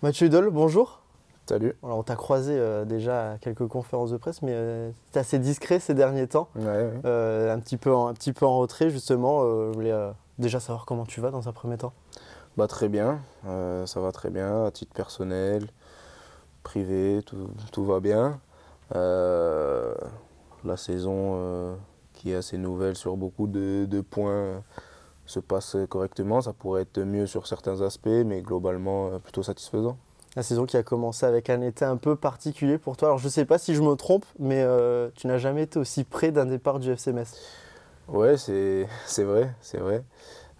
Mathieu Hudol, bonjour. Salut. Alors, on t'a croisé déjà à quelques conférences de presse, mais t'es assez discret ces derniers temps. Ouais. Un petit peu en retrait, justement. Je voulais déjà savoir comment tu vas dans un premier temps. Bah, très bien, ça va très bien, à titre personnel, privé, tout va bien. Euh, la saison qui est assez nouvelle sur beaucoup de points se passe correctement. Ça pourrait être mieux sur certains aspects, mais globalement plutôt satisfaisant. La saison qui a commencé avec un été un peu particulier pour toi. Alors, je ne sais pas si je me trompe, mais tu n'as jamais été aussi près d'un départ du FC Metz. Ouais, c'est vrai, c'est vrai.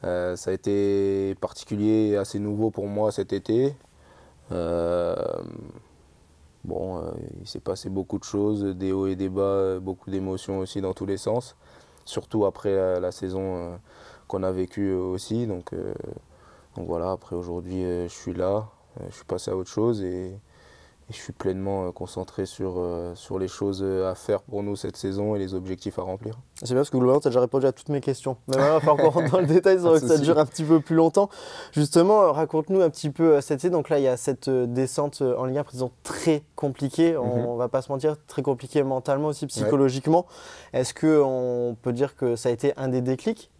Ça a été particulier et assez nouveau pour moi cet été. Euh, il s'est passé beaucoup de choses, des hauts et des bas, beaucoup d'émotions aussi dans tous les sens, surtout après la saison qu'on a vécue aussi. Donc voilà, après aujourd'hui, je suis là, je suis passé à autre chose et je suis pleinement concentré sur les choses à faire pour nous cette saison et les objectifs à remplir. C'est bien parce que globalement, tu as déjà répondu à toutes mes questions. Mais voilà, il va falloir qu'on rentre dans le détail, c'est vrai que ça dure un petit peu plus longtemps. Justement, raconte-nous un petit peu cette saison. Donc là, il y a cette descente en Ligue 1, précisons très compliquée. On va pas se mentir, très compliquée mentalement aussi, psychologiquement. Ouais. Est-ce qu'on peut dire que ça a été un des déclics,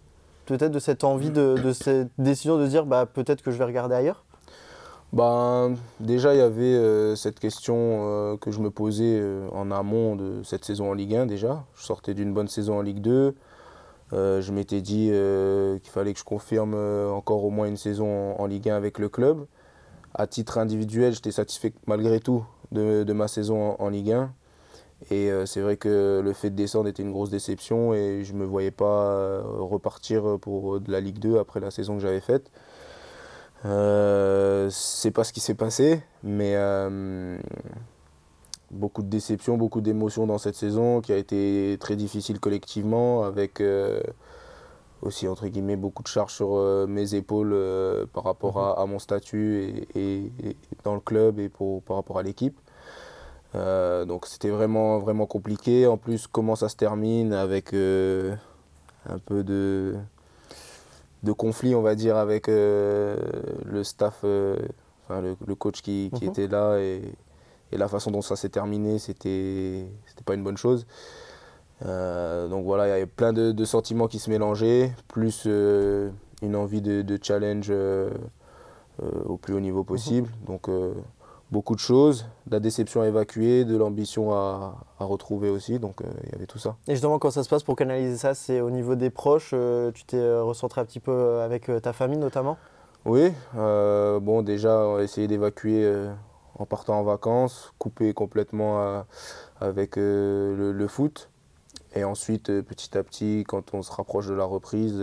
peut-être de cette envie, de cette décision de se dire peut-être que je vais regarder ailleurs? Déjà, il y avait cette question que je me posais en amont de cette saison en Ligue 1 déjà. Je sortais d'une bonne saison en Ligue 2. Je m'étais dit qu'il fallait que je confirme encore au moins une saison en Ligue 1 avec le club. À titre individuel, j'étais satisfait malgré tout de ma saison en Ligue 1. Et c'est vrai que le fait de descendre était une grosse déception et je ne me voyais pas repartir pour de la Ligue 2 après la saison que j'avais faite. C'est pas ce qui s'est passé, mais beaucoup de déceptions, beaucoup d'émotions dans cette saison qui a été très difficile collectivement, avec aussi entre guillemets beaucoup de charges sur mes épaules par rapport à mon statut et dans le club et par rapport à l'équipe. Donc c'était vraiment, vraiment compliqué. En plus, comment ça se termine avec un peu de conflit, on va dire, avec le staff, le coach qui était là et la façon dont ça s'est terminé, c'était pas une bonne chose. Donc voilà, il y avait plein de sentiments qui se mélangeaient, plus une envie de challenge au plus haut niveau possible. Donc beaucoup de choses, de la déception à évacuer, de l'ambition à retrouver aussi, donc il y avait tout ça. Et justement, quand ça se passe pour canaliser ça, c'est au niveau des proches, tu t'es recentré un petit peu avec ta famille notamment? Oui, déjà on a essayé d'évacuer en partant en vacances, couper complètement avec le foot, et ensuite petit à petit, quand on se rapproche de la reprise,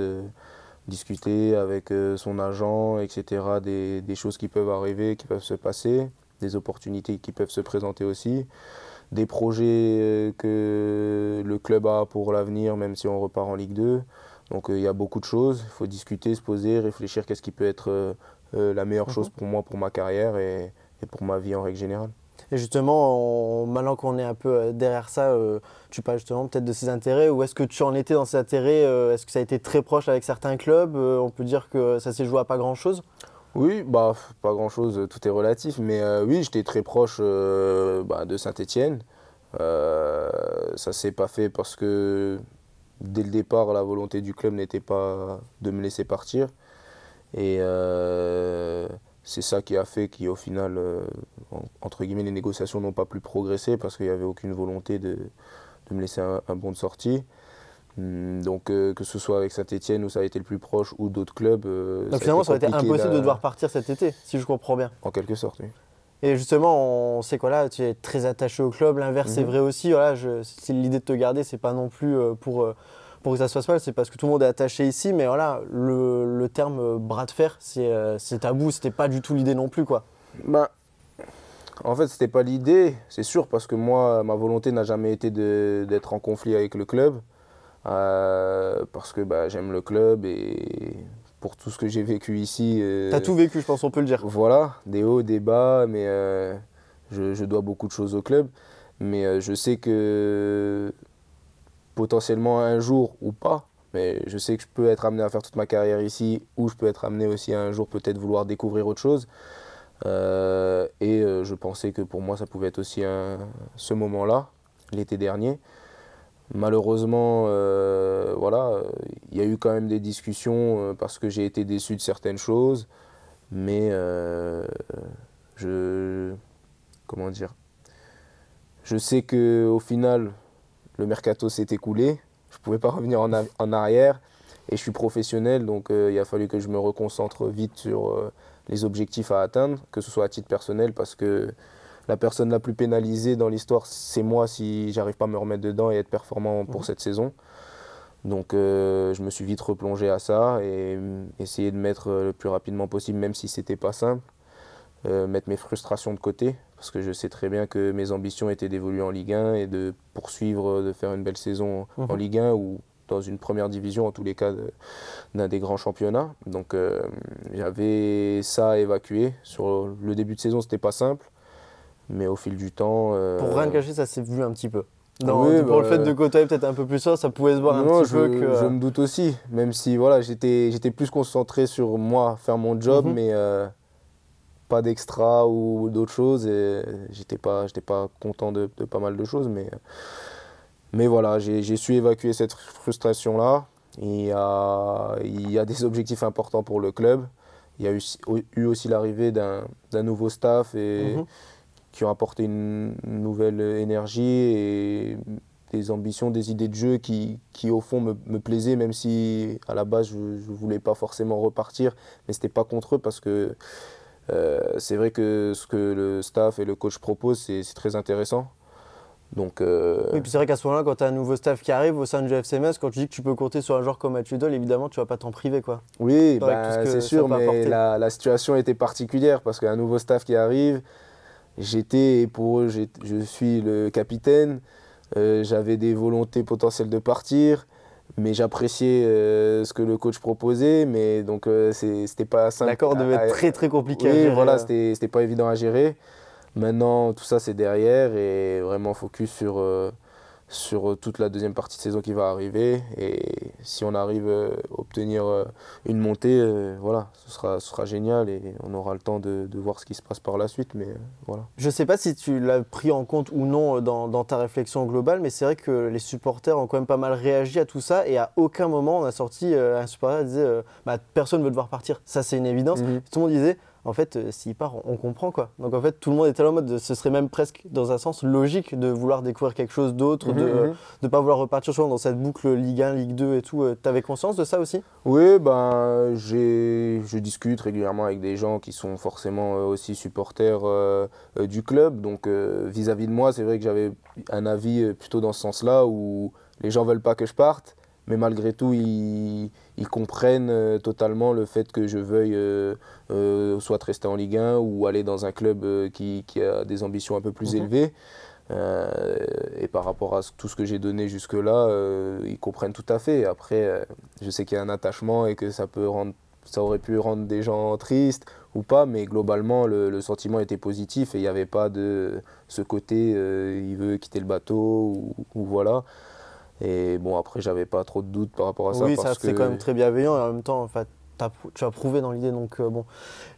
discuter avec son agent, etc., des choses qui peuvent arriver, qui peuvent se passer, des opportunités qui peuvent se présenter aussi, des projets que le club a pour l'avenir, même si on repart en Ligue 2. Donc il y a beaucoup de choses, il faut discuter, se poser, réfléchir qu'est-ce qui peut être la meilleure chose pour moi, pour ma carrière et pour ma vie en règle générale. Et justement, maintenant qu'on est un peu derrière ça, tu parles justement peut-être de ces intérêts. Où est-ce que tu en étais dans ces intérêts? Est-ce que ça a été très proche avec certains clubs? On peut dire que ça s'est joué à pas grand-chose? Oui, pas grand-chose, tout est relatif, mais oui, j'étais très proche de Saint-Étienne. Ça s'est pas fait parce que dès le départ, la volonté du club n'était pas de me laisser partir. Et c'est ça qui a fait qu'au final, entre guillemets, les négociations n'ont pas pu progresser parce qu'il n'y avait aucune volonté de me laisser un bon de sortie. Donc que ce soit avec Saint-Étienne où ça a été le plus proche ou d'autres clubs. Donc finalement, ça aurait été impossible de devoir partir cet été, si je comprends bien. En quelque sorte, oui. Et justement, on sait quoi là, tu es très attaché au club, l'inverse est vrai aussi. Voilà, si l'idée de te garder, c'est pas non plus pour que ça se passe mal, c'est parce que tout le monde est attaché ici, mais voilà, le terme bras de fer, c'est tabou, c'était pas du tout l'idée non plus, quoi. En fait, c'était pas l'idée, c'est sûr, parce que moi, ma volonté n'a jamais été d'être en conflit avec le club, parce que j'aime le club et pour tout ce que j'ai vécu ici. T'as tout vécu, je pense, on peut le dire. Voilà, des hauts, des bas, mais je dois beaucoup de choses au club, mais je sais que potentiellement un jour ou pas, mais je sais que je peux être amené à faire toute ma carrière ici ou je peux être amené aussi un jour peut-être vouloir découvrir autre chose. je pensais que pour moi, ça pouvait être aussi ce moment-là, l'été dernier. Malheureusement, voilà, il y a eu quand même des discussions parce que j'ai été déçu de certaines choses, mais comment dire, je sais qu'au final, le mercato s'est écoulé, je ne pouvais pas revenir en arrière et je suis professionnel, donc il a fallu que je me reconcentre vite sur les objectifs à atteindre, que ce soit à titre personnel, parce que la personne la plus pénalisée dans l'histoire, c'est moi si j'arrive pas à me remettre dedans et être performant pour cette saison. Donc je me suis vite replongé à ça et essayer de mettre le plus rapidement possible, même si c'était pas simple, mettre mes frustrations de côté, parce que je sais très bien que mes ambitions étaient d'évoluer en Ligue 1 et de poursuivre, de faire une belle saison en Ligue 1 ou dans une première division, en tous les cas d'un des grands championnats. Donc j'avais ça à évacuer. Sur le début de saison, c'était pas simple. Mais au fil du temps... Pour rien cacher, ça s'est vu un petit peu. Oui, pour le fait de côtoyer peut-être un peu plus ça pouvait se voir un petit peu que... Je me doute aussi, même si voilà, j'étais plus concentré sur moi, faire mon job, mais pas d'extra ou d'autres choses. Et j'étais pas content de pas mal de choses, mais voilà, j'ai su évacuer cette frustration-là. Il y a des objectifs importants pour le club. Il y a eu aussi l'arrivée d'un nouveau staff et... qui ont apporté une nouvelle énergie et des ambitions, des idées de jeu qui au fond me plaisaient, même si à la base je ne voulais pas forcément repartir, mais ce n'était pas contre eux parce que c'est vrai que ce que le staff et le coach proposent, c'est très intéressant. Donc, Oui, puis c'est vrai qu'à ce moment-là, quand tu as un nouveau staff qui arrive au sein du FCMS, quand tu dis que tu peux compter sur un joueur comme Mathieu Doll, évidemment, tu ne vas pas t'en priver, quoi. Oui, c'est sûr, mais la situation était particulière parce qu'un nouveau staff qui arrive, pour eux, je suis le capitaine, j'avais des volontés potentielles de partir, mais j'appréciais ce que le coach proposait, mais donc c'était pas simple. L'accord devait être très très compliqué à gérer. gérer. Voilà, c'était pas évident à gérer. Maintenant, tout ça c'est derrière et vraiment focus sur toute la deuxième partie de saison qui va arriver. Et si on arrive à obtenir une montée, voilà, ce sera génial et on aura le temps de voir ce qui se passe par la suite. Mais voilà. Je ne sais pas si tu l'as pris en compte ou non dans ta réflexion globale, mais c'est vrai que les supporters ont quand même pas mal réagi à tout ça et à aucun moment on a sorti un supporter qui disait personne ne veut devoir partir. Ça c'est une évidence. Tout le monde disait en fait, s'il part, on comprend quoi. Donc en fait, tout le monde était là en mode, ce serait même presque dans un sens logique de vouloir découvrir quelque chose d'autre, de ne pas vouloir repartir souvent dans cette boucle Ligue 1, Ligue 2 et tout. Tu avais conscience de ça aussi ? Oui, je discute régulièrement avec des gens qui sont forcément aussi supporters du club. Donc vis-à-vis de moi, c'est vrai que j'avais un avis plutôt dans ce sens-là où les gens ne veulent pas que je parte. Mais malgré tout, ils comprennent totalement le fait que je veuille soit rester en Ligue 1 ou aller dans un club qui a des ambitions un peu plus élevées. Et par rapport à tout ce que j'ai donné jusque-là, ils comprennent tout à fait. Après, je sais qu'il y a un attachement et que ça aurait pu rendre des gens tristes ou pas, mais globalement, le sentiment était positif et il n'y avait pas de ce côté il veut quitter le bateau ou voilà. Et bon, après, j'avais pas trop de doutes par rapport à ça. Oui, ça c'est quand même très bienveillant et en même temps, en fait, tu as prouvé dans l'idée. Donc bon,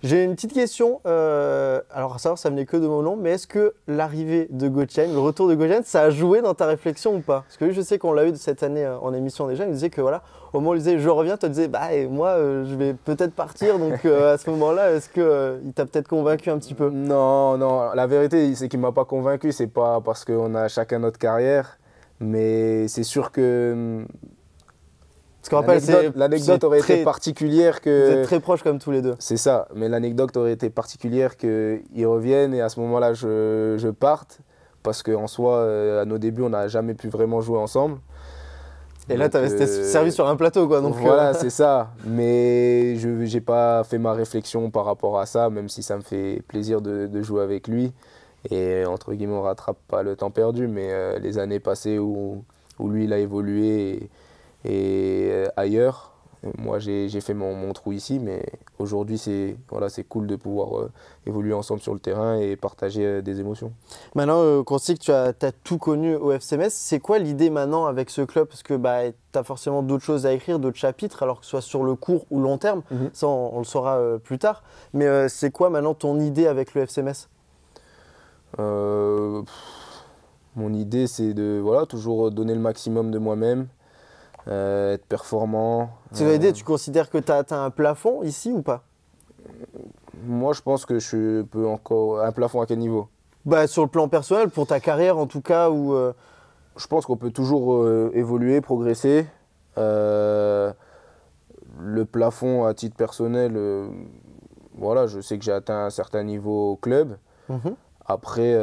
j'ai une petite question. Alors à savoir, ça venait que de mon nom, mais est-ce que l'arrivée de Götze, le retour de Götze, ça a joué dans ta réflexion ou pas ? Parce que je sais qu'on l'a eu cette année en émission déjà. Il disait que voilà, au moment où il disait je reviens, tu te disais et moi je vais peut-être partir. Donc à ce moment-là, est-ce que il t'a peut-être convaincu un petit peu ? Non, la vérité, c'est qu'il m'a pas convaincu. C'est pas parce qu'on a chacun notre carrière. Mais c'est sûr que l'anecdote aurait été particulière que... Vous êtes très proches comme tous les deux. C'est ça, mais l'anecdote aurait été particulière qu'ils reviennent et à ce moment-là, je parte. Parce qu'en soi, à nos débuts, on n'a jamais pu vraiment jouer ensemble. Et là, tu avais servi sur un plateau, quoi. Donc voilà, c'est ça. Mais je n'ai pas fait ma réflexion par rapport à ça, même si ça me fait plaisir de jouer avec lui. Et entre guillemets, on ne rattrape pas le temps perdu, mais les années passées où lui, il a évolué et ailleurs. Moi, j'ai fait mon trou ici, mais aujourd'hui, c'est cool de pouvoir évoluer ensemble sur le terrain et partager des émotions. Maintenant qu'on sait que tu as tout connu au FCMS, c'est quoi l'idée maintenant avec ce club ? Parce que tu as forcément d'autres choses à écrire, d'autres chapitres, alors que ce soit sur le court ou long terme. Ça, on le saura plus tard. Mais c'est quoi maintenant ton idée avec le FCMS ? Mon idée, c'est de voilà, toujours donner le maximum de moi-même, être performant. C'est l'idée, tu considères que tu as atteint un plafond ici ou pas? Moi, je pense que je peux encore... Un plafond à quel niveau? Bah, sur le plan personnel, pour ta carrière en tout cas, ou Je pense qu'on peut toujours évoluer, progresser. Le plafond, à titre personnel, voilà, je sais que j'ai atteint un certain niveau au club. Mhm. Après,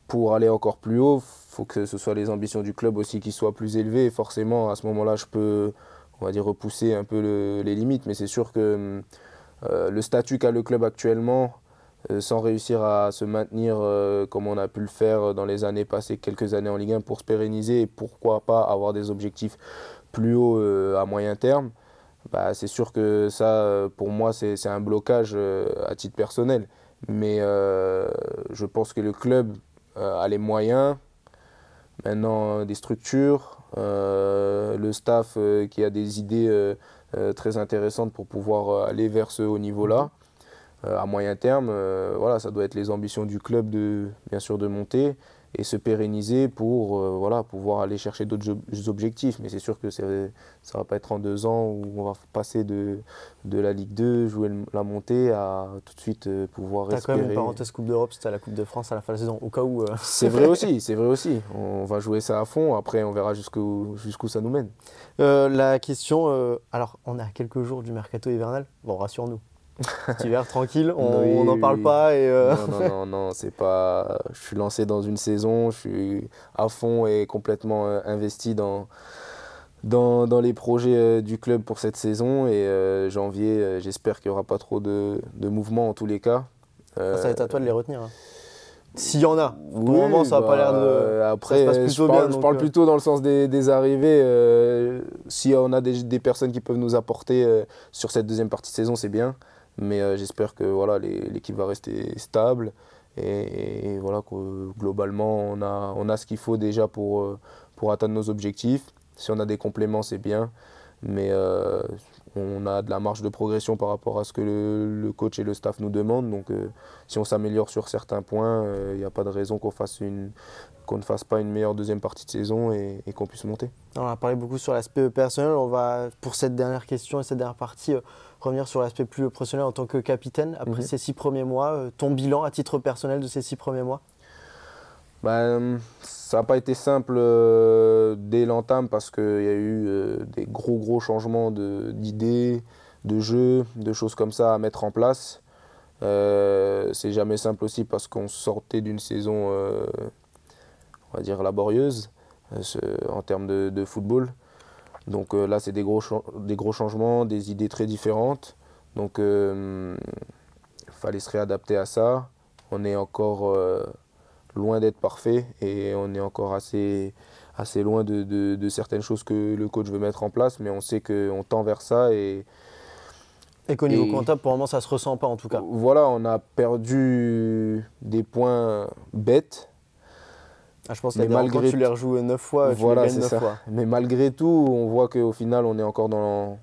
pour aller encore plus haut, il faut que ce soit les ambitions du club aussi qui soient plus élevées. Et forcément, à ce moment-là, je peux, on va dire, repousser un peu les limites. Mais c'est sûr que le statut qu'a le club actuellement, sans réussir à se maintenir comme on a pu le faire dans les années passées, quelques années en Ligue 1, pour se pérenniser et pourquoi pas avoir des objectifs plus hauts à moyen terme, bah, c'est sûr que ça, pour moi, c'est un blocage à titre personnel. Mais je pense que le club a les moyens, maintenant des structures, le staff qui a des idées très intéressantes pour pouvoir aller vers ce haut niveau-là. À moyen terme, voilà, ça doit être les ambitions du club bien sûr de monter et se pérenniser pour voilà, pouvoir aller chercher d'autres objectifs. Mais c'est sûr que ça ne va pas être en 2 ans où on va passer de la Ligue 2, jouer la montée, à tout de suite pouvoir tu as quand même une espérer. parenthèse Coupe d'Europe, c'était à la Coupe de France à la fin de la saison, au cas où. C'est vrai aussi, c'est vrai aussi. On va jouer ça à fond, après on verra jusqu'où ça nous mène. La question, alors on est à quelques jours du mercato hivernal, bon rassure-nous. Cet hiver tranquille, on n'en parle pas et Non, c'est pas. Je suis lancé dans une saison, je suis à fond et complètement investi dans les projets du club pour cette saison. Et janvier, j'espère qu'il n'y aura pas trop de mouvements en tous les cas. ça va être à toi de les retenir. Hein. S'il y en a. Pour Oui, le moment, ça n'a pas l'air de. Après, ça se passe plutôt bien. je parle plutôt dans le sens des arrivées. Si on a des personnes qui peuvent nous apporter sur cette deuxième partie de saison, c'est bien. Mais j'espère que voilà, l'équipe va rester stable. Et voilà, que globalement, on a ce qu'il faut déjà pour atteindre nos objectifs. Si on a des compléments, c'est bien. Mais on a de la marge de progression par rapport à ce que le coach et le staff nous demandent. Donc si on s'améliore sur certains points, il n'y a pas de raison qu'on ne fasse pas une meilleure deuxième partie de saison et qu'on puisse monter. On a parlé beaucoup sur l'aspect personnel. On va, pour cette dernière question et cette dernière partie, revenir sur l'aspect plus professionnel en tant que capitaine. Après ces 6 premiers mois, ton bilan à titre personnel de ces 6 premiers mois? Ça n'a pas été simple dès l'entame parce qu'il y a eu des gros changements d'idées, de jeux, de choses comme ça à mettre en place. C'est jamais simple aussi parce qu'on sortait d'une saison, on va dire, laborieuse en termes de football. Donc là, c'est des gros changements, des idées très différentes. Donc il fallait se réadapter à ça. On est encore loin d'être parfait et on est encore assez loin de certaines choses que le coach veut mettre en place, mais on sait qu'on tend vers ça. Et qu'au niveau comptable, pour le moment, ça ne se ressent pas en tout cas. Voilà, on a perdu des points bêtes. Je pense que tu les rejoues 9 fois, voilà, tu les gagnes 9 fois. Mais malgré tout, on voit qu'au final, on est encore dans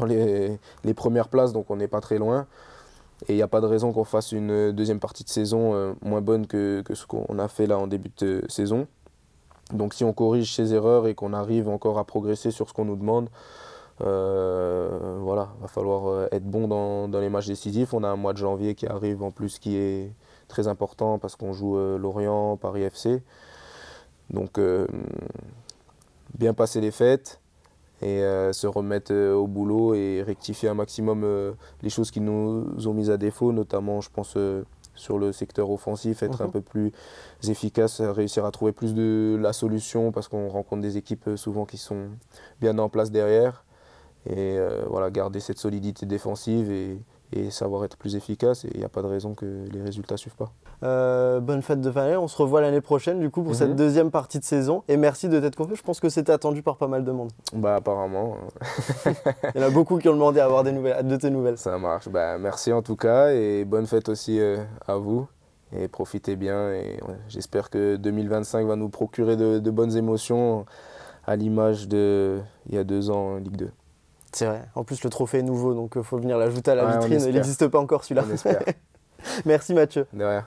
les premières places, donc on n'est pas très loin. Et il n'y a pas de raison qu'on fasse une deuxième partie de saison moins bonne que ce qu'on a fait là en début de saison. Donc si on corrige ces erreurs et qu'on arrive encore à progresser sur ce qu'on nous demande, voilà, va falloir être bon dans les matchs décisifs. On a un mois de janvier qui arrive en plus qui est très important parce qu'on joue Lorient, Paris FC. Donc bien passer les fêtes et se remettre au boulot et rectifier un maximum les choses qui nous ont mis à défaut, notamment je pense sur le secteur offensif, être un peu plus efficace, réussir à trouver plus de la solution parce qu'on rencontre des équipes souvent qui sont bien en place derrière. Et voilà, garder cette solidité défensive et savoir être plus efficace. Et il n'y a pas de raison que les résultats ne suivent pas. Bonne fête de fin d'année. On se revoit l'année prochaine du coup pour cette deuxième partie de saison. Et merci de t'être confié. Je pense que c'était attendu par pas mal de monde. Bah apparemment. Il y en a beaucoup qui ont demandé à avoir de tes nouvelles. Ça marche. Bah, merci en tout cas et bonne fête aussi à vous. Et profitez bien. Et j'espère que 2025 va nous procurer de bonnes émotions à l'image d'il y a 2 ans en Ligue 2. C'est vrai. En plus, le trophée est nouveau, donc il faut venir l'ajouter à la vitrine. Il n'existe pas encore celui-là. On espère. Merci Mathieu. De rien.